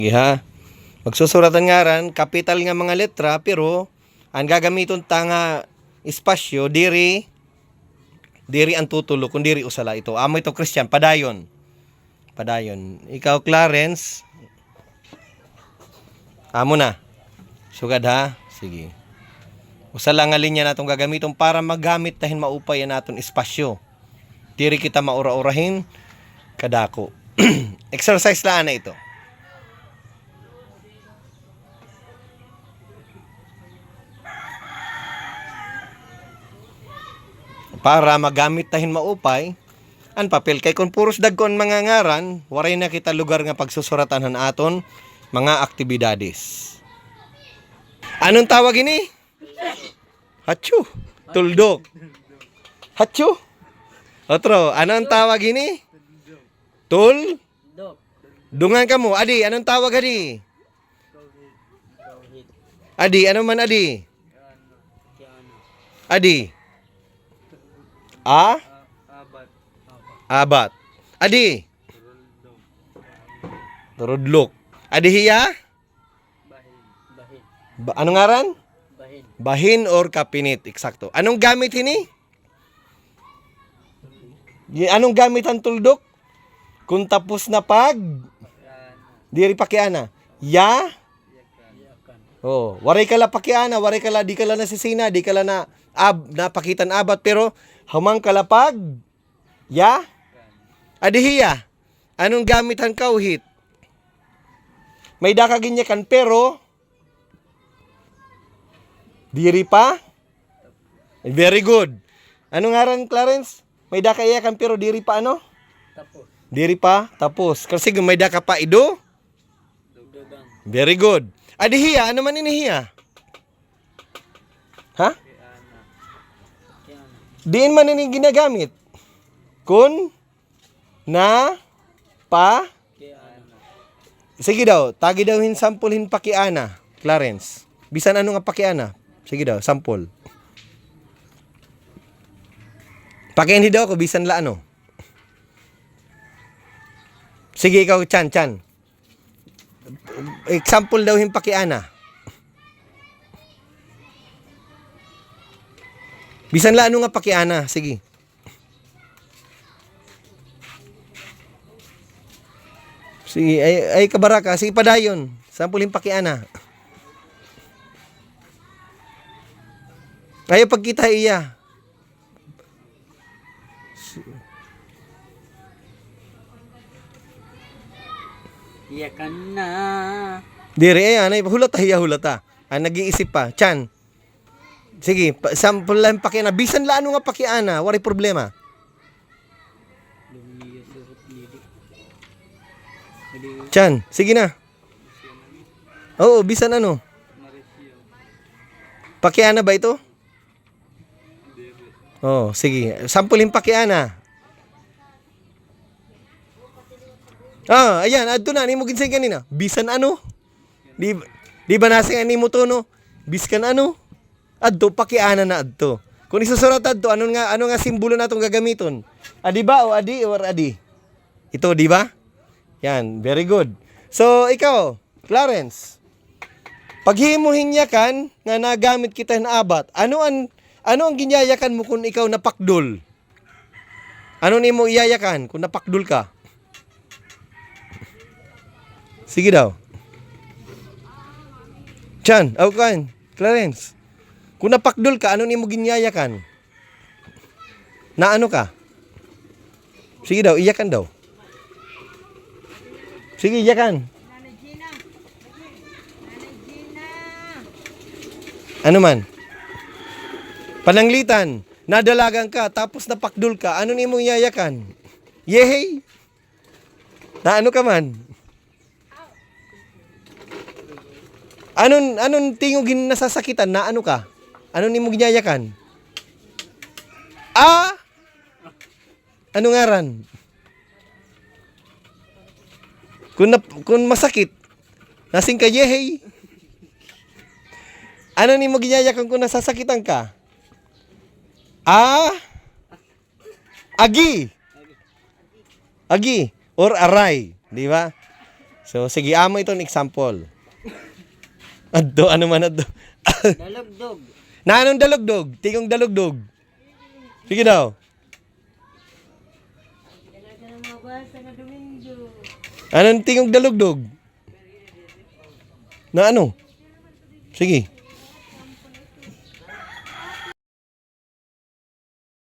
Sige ha. Magsusuratan nga ran, kapital nga mga letra, pero ang gagamiton tanga espasyo, diri ang tutulo, kung diri usala ito. Amo ito Christian, padayon. Padayon. Ikaw Clarence, amo na. Sugad ha. Sige. Usala nga linya natong gagamiton para magamit tahin maupay naton espasyo. Diri kita maura-urahin kadako. Exercise laan na ito. Para magamit tahin maupay ang papel kay kung puros dagkon mga ngaran, waray na kita lugar nga pagsusuratan aton mga aktibidades. Anong tawag ini? Hachu. Tuldok. Hachu. Otro, anong tawag ini? Tul? Dungan ka mo. Adi, anong tawag adi? Adi, ano man adi? Adi. Abat. Adi. Turudlok. Adi hiya? Anong ngaran? Bahin or kapinit. Eksakto. Anong gamit hini? Anong gamit ang tuldok? Kung tapos na pag diri pakiana. Ya? Oh, waray kala pakiana, waray kala di kala nasisina, di kala na napakitan abat, pero hamang kalapag ya? Adihiya. Anong gamit ang kauhit? May dakaginya kan pero diri pa? Very good. Anong ngaran Clarence? May daka iyakan pero diri pa ano? Tapos. Diri pa? Tapos. Kasi may daka pa ido? Dugdugang. Very good. Adihiya, ano man inihiya? Ha? Kiana. Diin man ini ginagamit. Kun na pa Kiana. sige daw, tagi daw hin sampulhin pakiana, Clarence. Bisan ano nga pakiana? Sige daw, sample. Pakiani daw ko bisan la ano. Sige ikaw Chan. Example daw hin pakiana. Bisan la ano nga pakiana, sige. Sige, ay kabaraka, sige padayon. Sample hin pakiana. Kaya pagkita iya. Iyakan na. Diri ay anay hulata hiya hulata. Nag-iisip pa. Chan. Sige, sample lang pakiana. Bisan la ano nga pakiana, wari problema. Lumiyo surut lidi. Chan, sige na. Oo, bisan ano? Marisyo. Pakiana ba ito? Oh, sige. Sampulin pakiana. Ayan, adto na ni mo ginsay kanina. Bisan ano? Di ba nasing ani mo to no? Biskan ano? Adto pakiana na adto. Kung isusurat adto, ano nga simbolo natong gagamiton? Adi ba o adi or adi? Ito, di ba? Yan, very good. So, ikaw, Clarence. Paghimuhin niya kan nga nagamit kita ng abat, ano ang ginyayakan mo kung ikaw napakdul? Ano ni mo iyayakan kung napakdul ka? Sige daw. Chan, kan, Clarence. Kung napakdul ka, ano ni mo ginyayakan? Na ano ka? Sige daw, iyakan daw. Sige, iyakan. Ano man? Pananglitan, nadalagan ka, tapos napakdul ka, ano ni mong yayakan? Yehey! Na ano ka man? Anong tingogin nasasakitan na ano ka? Ano ni mong yayakan? Ano ngaran? Kung masakit, nasing ka yehey. Ano ni mo ginyayakan kung nasasakitan ka? Agi or aray, di ba? So, sige, amo itong example. Adto, ano man adto? Dalugdog. Na anong dalugdog? Tingong dalugdog. Sige daw. Anong tingong dalugdog? Na ano? Sige.